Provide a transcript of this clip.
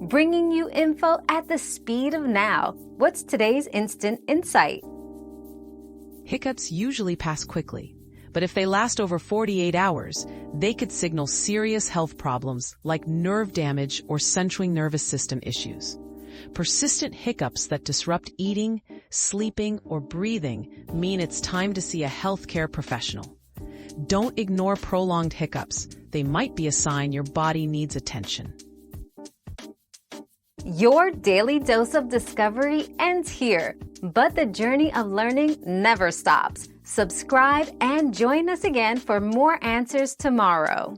bringing you info at the speed of now. What's today's instant insight? Hiccups usually pass quickly, but if they last over 48 hours, they could signal serious health problems like nerve damage or central nervous system issues. Persistent hiccups that disrupt eating, sleeping, or breathing mean it's time to see a healthcare professional. Don't ignore prolonged hiccups. They might be a sign your body needs attention. Your daily dose of discovery ends here, but the journey of learning never stops. Subscribe and join us again for more answers tomorrow.